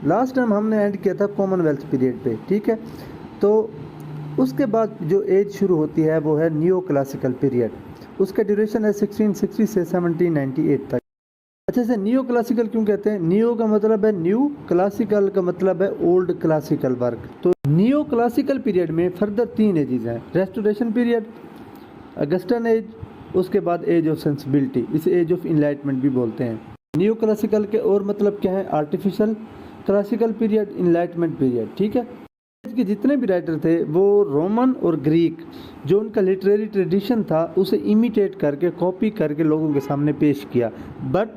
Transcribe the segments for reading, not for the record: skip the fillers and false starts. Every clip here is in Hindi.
लास्ट टाइम हमने ऐड किया था कॉमनवेल्थ पीरियड पे, ठीक है। तो उसके बाद जो एज शुरू होती है वो है न्यू क्लासिकल पीरियड, उसका ड्यूरेशन है 1660 से 1798 तक। अच्छा से न्यू क्लासिकल क्यों कहते हैं? न्यू का मतलब है न्यू, क्लासिकल का मतलब है ओल्ड क्लासिकल वर्क। तो न्यू क्लासिकल पीरियड में फर्दर 3 एजेस हैं, रेस्टोरेशन पीरियड, अगस्टन एज, उसके बाद एज ऑफ सेंसिबिलिटी, इसे एज ऑफ इनलाइटमेंट भी बोलते हैं। न्यू क्लासिकल के और मतलब क्या है? Artificial classical period, enlightenment period, ठीक है। के जितने भी राइटर थे वो रोमन और ग्रीक जो उनका लिटरेरी ट्रेडिशन था उसे इमिटेट करके, कॉपी करके लोगों के सामने पेश किया, बट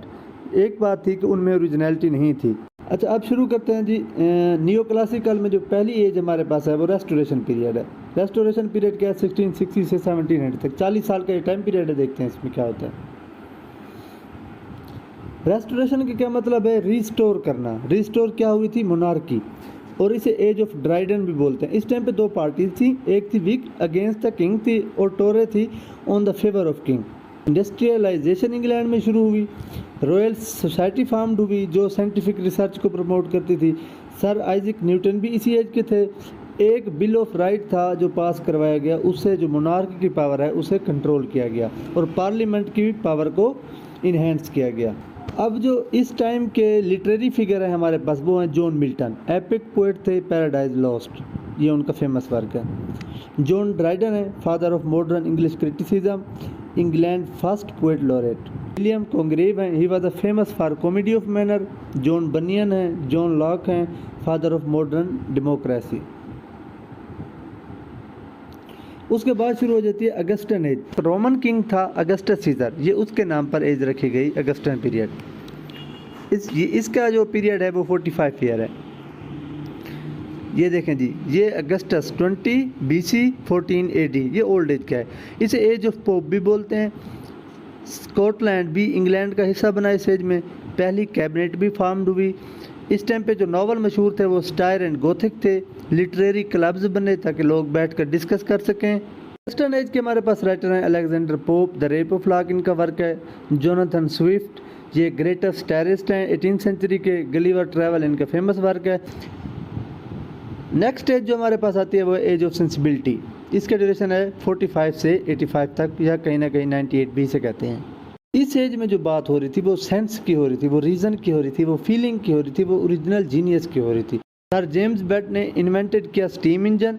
एक बात थी कि उनमें ओरिजिनलिटी नहीं थी। अच्छा, अब शुरू करते हैं जी। न्यू क्लासिकल में जो पहली एज हमारे पास है वो रेस्टोरेशन पीरियड है। रेस्टोरेशन पीरियड क्या है? 1660 से 1700 तक, 40 साल का ये टाइम पीरियड है। देखते हैं इसमें क्या होता है। रेस्टोरेशन का क्या मतलब है? रिस्टोर करना। रिस्टोर क्या हुई थी? मोनार्की, और इसे एज ऑफ ड्राइडन भी बोलते हैं। इस टाइम पे 2 पार्टीज थी, एक थी विक अगेंस्ट द किंग थी और टोरे थी on the favour of king. Industrialisation England में शुरू हुई, रॉयल सोसाइटी फार्म्ड हुई जो साइंटिफिक रिसर्च को प्रमोट करती थी। सर आइजैक न्यूटन भी इसी एज के थे। एक बिल ऑफ राइट था जो पास करवाया गया, उससे जो मोनार्क की पावर है उसे कंट्रोल किया गया और पार्लियामेंट की पावर को इन्हेंस किया गया। अब जो इस टाइम के लिटरेरी फिगर है हमारे पास वो हैं जॉन मिल्टन, एपिक पोएट थे, पैराडाइज लॉस्ट ये उनका फेमस वर्क है। जॉन ड्राइडन है, father of modern English criticism, England first poet laureate. William Congreve हैं, he was the famous for comedy of manner. John Bunyan हैं, जॉन लॉक हैं, फादर ऑफ मॉडर्न डेमोक्रेसी। उसके बाद शुरू हो जाती है अगस्टन एज। रोमन किंग था अगस्टस सीजर, ये उसके नाम पर एज रखी गई, अगस्टन पीरियड। इसका जो पीरियड है वो 45 ईयर है। ये देखें जी, ये अगस्टस 20 BC 14 AD, ये ओल्ड एज का है। इसे एज ऑफ पोप भी बोलते हैं। स्कॉटलैंड भी इंग्लैंड का हिस्सा बना इस एज में। पहली कैबिनेट भी फॉर्म्ड हुई। इस टाइम पे जो नॉवल मशहूर थे वो स्टायर एंड गोथिक थे। लिटरेरी क्लब्स बने ताकि लोग बैठकर डिस्कस कर सकें। वेस्टर्न एज के हमारे पास राइटर हैं Alexander pope, the rape of lock इनका वर्क है। जोनाथन स्विफ्ट, ये ग्रेटेस्ट टेररिस्ट हैं 18th सेंचुरी के। गलिवर ट्रैवल इनका फेमस वर्क है। नेक्स्ट एज जो हमारे पास आती है वो एज ऑफ सेंसिबिलिटी। इसका ड्यूरेशन है 45 से 85 तक, या कहीं ना कहीं 98 भी इसे कहते हैं। इस एज में जो बात हो रही थी वो सेंस की हो रही थी, वो रीज़न की हो रही थी, वो फीलिंग की हो रही थी, वो ओरिजिनल जीनियस की हो रही थी। सर जेम्स बेट ने इन्वेंटेड किया steam engine.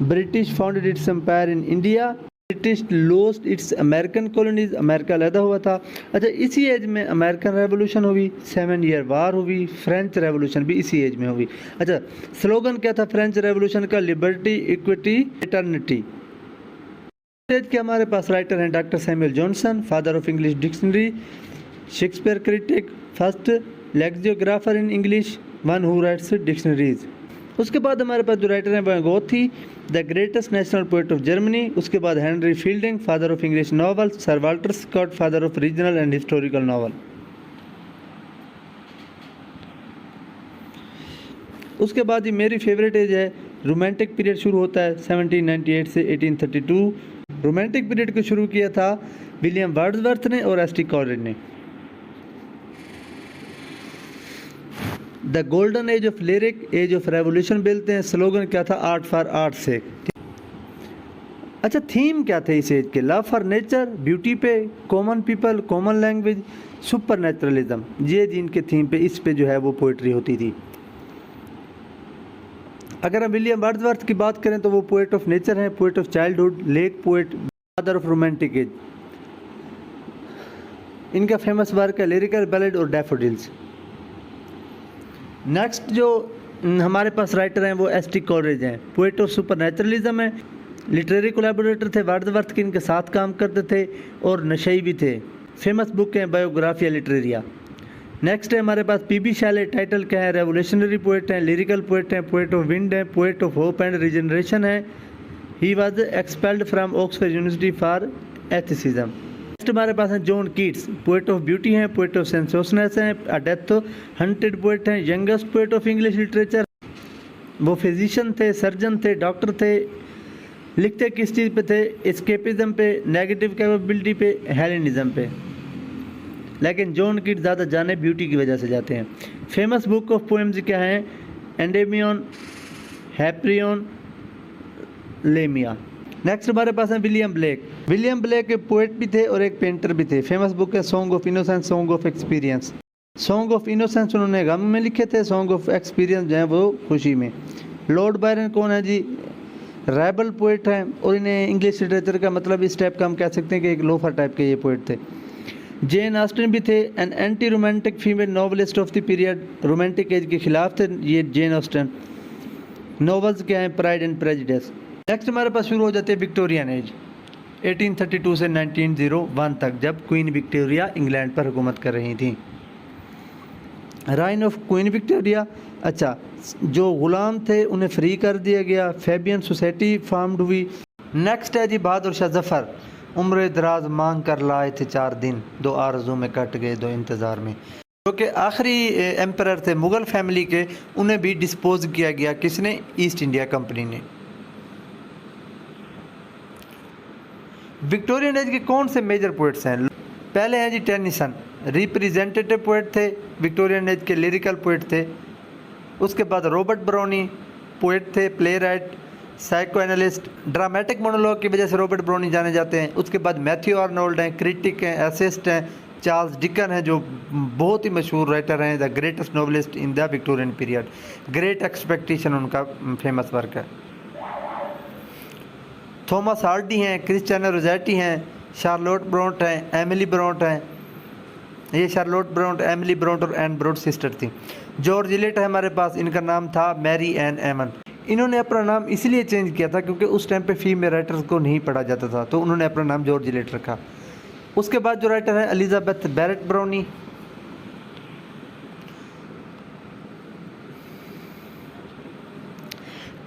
British founded its empire in India. British lost its American colonies, America अलहदा हुआ था। अच्छा, इसी एज में अमेरिकन रेवोल्यूशन हुई, 7 ईयर वार हुई, फ्रेंच रेवोल्यूशन भी इसी एज में हुई। अच्छा, स्लोगन क्या था फ्रेंच रेवोल्यूशन का? Liberty, equity, eternity. एज के हमारे पास राइटर हैं doctor Samuel Johnson, father of English dictionary, Shakespeare critic, first lexicographer in English, one who writes dictionaries. उसके बाद हमारे पास जो राइटर हैं वो Goethe, the greatest national poet of Germany. उसके बाद Henry Fielding, father of English novel, Sir Walter Scott, father of regional and historical novel. उसके बाद ये मेरी फेवरेट एज है, रोमांटिक पीरियड शुरू होता है 1798 से 1832। रोमांटिक पीरियड को शुरू किया था विलियम वर्ड्सवर्थ ने और एस टी कॉलरिज ने। The golden age of lyric, age of revolution बोलते हैं। स्लोगन क्या था? Art for art sake. अच्छा, थीम क्या थे इस एज के? लव फॉर नेचर, ब्यूटी पे, common people, common language, super naturalism, ये जिनके थीम पे इस पे जो है वो पोइट्री होती थी। अगर हम विलियम वर्ड्सवर्थ की बात करें तो वो पोएट ऑफ नेचर हैं, poet of childhood, lake poet, father of romantic as. इनका फेमस वर्क है लिरिकल बैलेड और डैफोडिल्स। नेक्स्ट जो हमारे पास राइटर हैं वो एस टी कॉलरिज हैं, पोएट ऑफ सुपर नेचुरलिज्म है। लिटरेरी कोलैबोरेटर थे वर्ड्सवर्थ के, इनके साथ काम करते थे और नशई भी थे। फेमस बुक है बायोग्राफिया लिटरेरिया। नेक्स्ट है हमारे पास पीबी शैले, टाइटल क्या है? रेवोल्यूशनरी पोएट हैं, लिरिकल पोएट हैं, पोएट ऑफ विंड हैं, poet of hope and regeneration है। He was expelled from Oxford university for atheism. Next हमारे पास हैं John Keats, poet of beauty हैं, पोएट ऑफ सेंसेशननेस हैं, अ डेथ हंटेड पोएट हैं, youngest poet of English literature. वो फिजिशियन थे, सर्जन थे, डॉक्टर थे। लिखते किस चीज़ पे थे? एस्केपिज्म पे, नेगेटिव कैपेबिलिटी पे, हेलेनिज्म पे। लेकिन जॉन कीट्स ज़्यादा जाने ब्यूटी की वजह से जाते हैं। फेमस बुक ऑफ पोएम्स क्या है? एंडेमियन, हैप्रियन, लेमिया। नेक्स्ट हमारे पास है विलियम ब्लेक। विलियम ब्लेक एक पोएट भी थे और एक पेंटर भी थे। फेमस बुक है song of innocence, song of experience. Song of innocence उन्होंने गम में लिखे थे, सॉन्ग ऑफ एक्सपीरियंस जो है वो खुशी में। लॉर्ड बायरन कौन है जी? रैबल पोएट हैं और इन्हें इंग्लिश लिटरेचर का मतलब इस टाइप का हम कह सकते हैं कि एक लोफर टाइप के ये पोएट थे। जेन ऑस्टन भी थे, an anti romantic female novelist of the period. Romantic as के खिलाफ थे ये जेन ऑस्टन। नॉवेल्स क्या हैं? Pride and prejudice. नेक्स्ट हमारे पास शुरू हो जाती है विक्टोरियन एज 1832 से 1901 तक, जब क्वीन विक्टोरिया इंग्लैंड पर हुकूमत कर रही थी। राइन ऑफ क्वीन विक्टोरिया, अच्छा, जो गुलाम थे उन्हें फ्री कर दिया गया। फैबियन सोसाइटी फॉर्म्ड हुई। नेक्स्ट है जी बहादुर शाह जफ़र। उम्र दराज मांग कर लाए थे 4 दिन, 2 आरज़ू में कट गए 2 इंतज़ार में। जो कि आखिरी एम्परर थे मुग़ल फैमिली के, उन्हें भी डिस्पोज किया गया। किसने? ईस्ट इंडिया कंपनी ने। विक्टोरियन एज के कौन से मेजर पोइट्स हैं? पहले हैं जी टेनिसन, रिप्रेजेंटेटिव पोइट थे, विक्टोरियन एज के लिरिकल पोइट थे। उसके बाद रॉबर्ट ब्राउनी पोइट थे, play right, psycho analyst, dramatic monologue की वजह से रॉबर्ट ब्राउनी जाने जाते हैं। उसके बाद मैथ्यू आर्नोल्ड हैं, क्रिटिक हैं, एसेस्ट हैं। चार्ल्स डिकन है जो बहुत ही मशहूर राइटर हैं, the greatest novelist in the Victorian period. Great expectation उनका फेमस वर्क है। थॉमस हार्डी हैं, क्रिस्टियाना रोज़ेटी हैं, शार्लोट ब्रोंट हैं, एमिली ब्रोंट हैं। ये शार्लोट ब्रोंट, एमिली ब्रोंट और एन ब्रोंट सिस्टर थी। जॉर्ज इलियट है हमारे पास, इनका नाम था मैरी एन एमन। इन्होंने अपना नाम इसलिए चेंज किया था क्योंकि उस टाइम पे फीमेल राइटर्स को नहीं पढ़ा जाता था, तो उन्होंने अपना नाम जॉर्ज इलियट रखा। उसके बाद जो राइटर है Elizabeth Barrett Browning.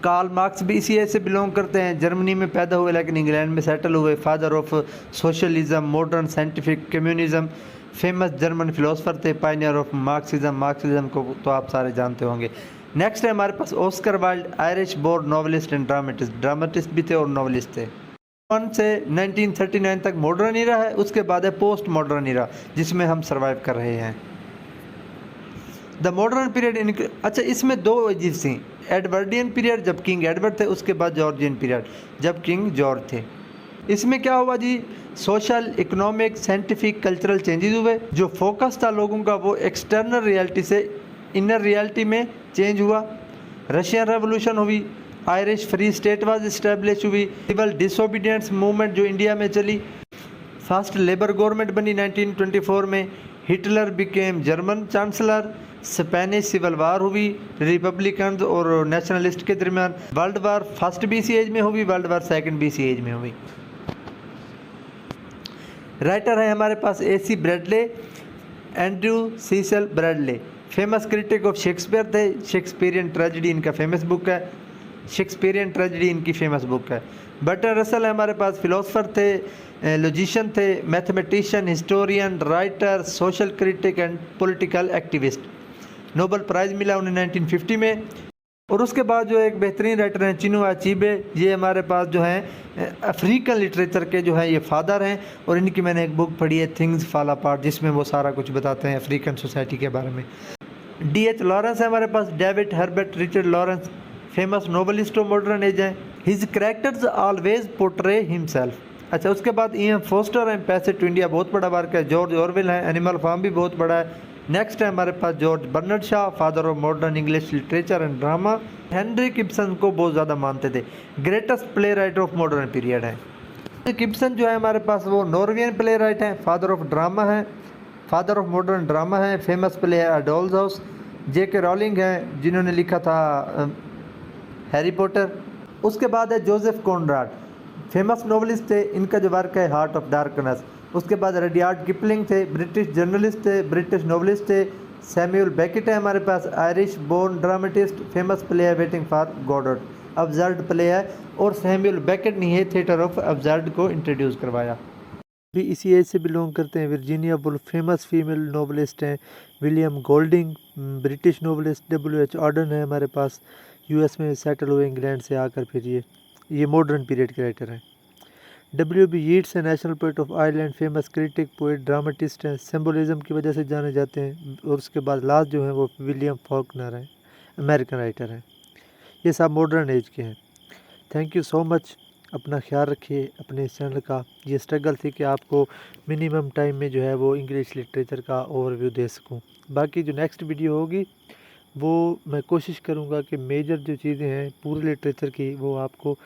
Karl Marx भी इसी एज से बिलोंग करते हैं। जर्मनी में पैदा हुए लेकिन इंग्लैंड में सेटल हुए। Father of socialism, modern scientific communism, famous German philosopher थे। पायनियर ऑफ मार्क्सिज्म, मार्क्सिज्म को तो आप सारे जानते होंगे। नेक्स्ट है हमारे पास Oscar Wilde, Irish born novelist and dramatist. Dramatist भी थे और नॉवलिस्ट थे। 1 से 1939 तक मॉडर्न ईरा है। उसके बाद है पोस्ट मॉडर्न ईरा, जिसमें हम सर्वाइव कर रहे हैं। द मॉडर्न पीरियड अच्छा, इसमें 2 एजेस थी। एडवर्डियन पीरियड जब किंग एडवर्ड थे, उसके बाद जॉर्जियन पीरियड जब किंग जॉर्ज थे। इसमें क्या हुआ जी? Social, economic, scientific, cultural changes हुए। जो फोकस था लोगों का वो एक्सटर्नल रियलिटी से इनर रियलिटी में चेंज हुआ। रशियन रेवोल्यूशन हुई। Irish free state was establish हुई। सिविल डिसोबीडियंस मूवमेंट जो इंडिया में चली। फर्स्ट लेबर गवर्नमेंट बनी 1924 में। Hitler became German chancellor. Spanish civil वार हुई रिपब्लिकन और नेशनलिस्ट के दरमियान। World war first BC age में हुई, world war second BC age में हुई। राइटर है हमारे पास AC Bradley, Andrew Cecil Bradley. Famous critic of Shakespeare थे। शेक्सपियरियन ट्रेजेडी इनका फेमस बुक है। शेक्सपियरियन ट्रेजेडी इनकी फेमस बुक है। बर्ट्रैंड रसल है हमारे पास, फिलोसफर थे, लॉजिशियन थे, mathematician, historian, writer, social critic and political activist. Nobel prize मिला उन्हें 1950 में। और उसके बाद जो एक बेहतरीन राइटर हैं चिनुआ अचीबे, ये हमारे पास जो हैं अफ्रीकन लिटरेचर के जो हैं ये फादर हैं। और इनकी मैंने एक बुक पढ़ी है थिंग्स फॉल अपार्ट, जिसमें वो सारा कुछ बताते हैं अफ्रीकन सोसाइटी के बारे में। D.H. लॉरेंस है हमारे पास, David Herbert Richard Lawrence, famous novelist of modern age हैं। His characters always portray himself. अच्छा, उसके बाद E.M. फोस्टर हैं, पैसेज टू इंडिया बहुत बड़ा वर्क है। जॉर्ज ऑरवेल हैं, एनिमल फार्म भी बहुत बड़ा है। नेक्स्ट है हमारे पास George Bernard Shaw, father of modern English literature and drama. Henry Gibson को बहुत ज़्यादा मानते थे, greatest play writer of modern period है। गिब्सन जो है हमारे पास वो नॉर्वेजियन प्ले राइट हैं, फादर ऑफ ड्रामा है, फादर ऑफ मॉडर्न ड्रामा है। फेमस प्ले है डॉल्स हाउस। J.K. रॉलिंग है जिन्होंने लिखा था हैरी पॉटर। उसके बाद है जोसेफ कॉनराड, फेमस नॉवलिस्ट थे, इनका जो वर्क है हार्ट ऑफ डार्कनेस। उसके बाद रडियार्ड किपलिंग थे, ब्रिटिश जर्नलिस्ट थे, ब्रिटिश नॉवलिस्ट थे। सैमुअल बेकेट है हमारे पास, Irish born dramatist. Famous play है Waiting for Godot, absurd play है। और सैमुअल बेकेट ने ये थिएटर ऑफ अब्सर्ड को इंट्रोड्यूस करवाया। भी इसी एज से बिलोंग करते हैं। Virginia Woolf famous female novelist हैं। William Golding British novelist. W.H. Auden है हमारे पास, US में सेटल हुए इंग्लैंड से आकर। फिर ये मॉडर्न पीरियड के राइटर हैं। W.B. यीट्स है national poet of Ireland, famous critic, poet, dramatist हैं, सिम्बोलिज्म की वजह से जाने जाते हैं। और उसके बाद लास्ट जो है वो विलियम फॉकनर हैं, अमेरिकन राइटर हैं। ये सब मॉडर्न एज के हैं। Thank you so much. अपना ख्याल रखिए अपने इस चैनल का। ये स्ट्रगल थी कि आपको मिनिमम टाइम में जो है वो इंग्लिश लिटरेचर का ओवरव्यू दे सकूं। बाकी जो नेक्स्ट वीडियो होगी वो मैं कोशिश करूंगा कि मेजर जो चीज़ें हैं पूरे लिटरेचर की वो आपको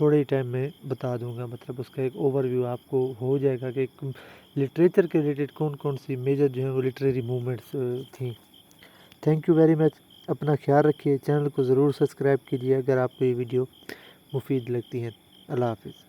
थोड़े ही टाइम में बता दूंगा। मतलब उसका एक ओवरव्यू आपको हो जाएगा कि लिटरेचर के रिलेटेड कौन कौन सी मेजर जो है वो लिटरेरी मूवमेंट्स थी। Thank you very much. अपना ख्याल रखिए। चैनल को ज़रूर सब्सक्राइब कीजिए अगर आपको ये वीडियो मुफीद लगती है। अल्लाह हाफिज़।